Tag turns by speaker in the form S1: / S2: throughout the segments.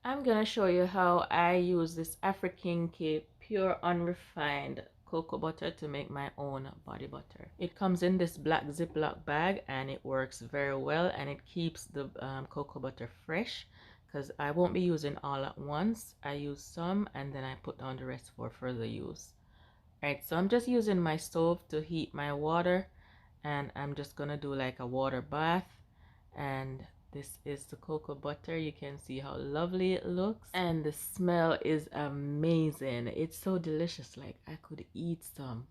S1: I'm gonna show you how I use this Afrikinky pure unrefined cocoa butter to make my own body butter. It comes in this black Ziploc bag and it works very well, and it keeps the cocoa butter fresh because I won't be using all at once. I use some and then I put down the rest for further use. Alright, so I'm just using my stove to heat my water, and I'm just gonna do like a water bath. And this is the cocoa butter. You can see how lovely it looks, and the smell is amazing. It's so delicious. Like, I could eat some.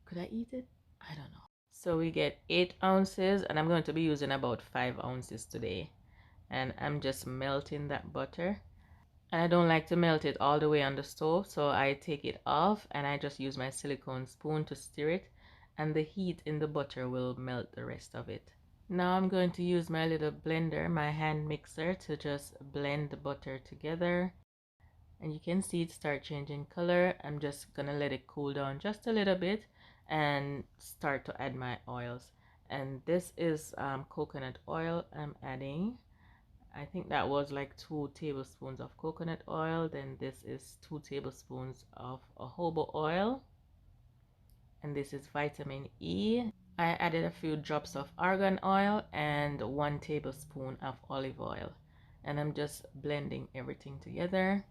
S1: Could I eat it? I don't know. So we get 8 ounces, and I'm going to be using about 5 ounces today. And I'm just melting that butter. And I don't like to melt it all the way on the stove, so I take it off and I just use my silicone spoon to stir it, and the heat in the butter will melt the rest of it. Now I'm going to use my little blender, my hand mixer, to just blend the butter together. And you can see it start changing color. I'm just gonna let it cool down just a little bit and start to add my oils. And this is coconut oil I'm adding. I think that was like 2 tablespoons of coconut oil. Then this is 2 tablespoons of jojoba oil. And this is vitamin E. I added a few drops of argan oil and 1 tablespoon of olive oil. And I'm just blending everything together.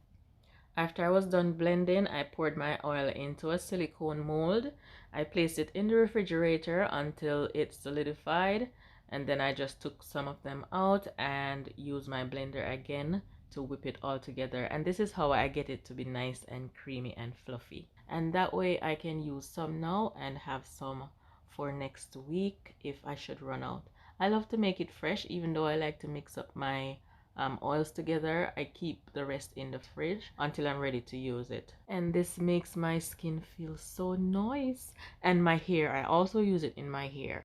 S1: After I was done blending, I poured my oil into a silicone mold. I placed it in the refrigerator until it solidified, and then I just took some of them out and used my blender again to whip it all together. And this is how I get it to be nice and creamy and fluffy. And that way I can use some now and have some for next week if I should run out. I love to make it fresh, even though I like to mix up my oils together. I keep the rest in the fridge until I'm ready to use it. And this makes my skin feel so nice. And my hair, I also use it in my hair.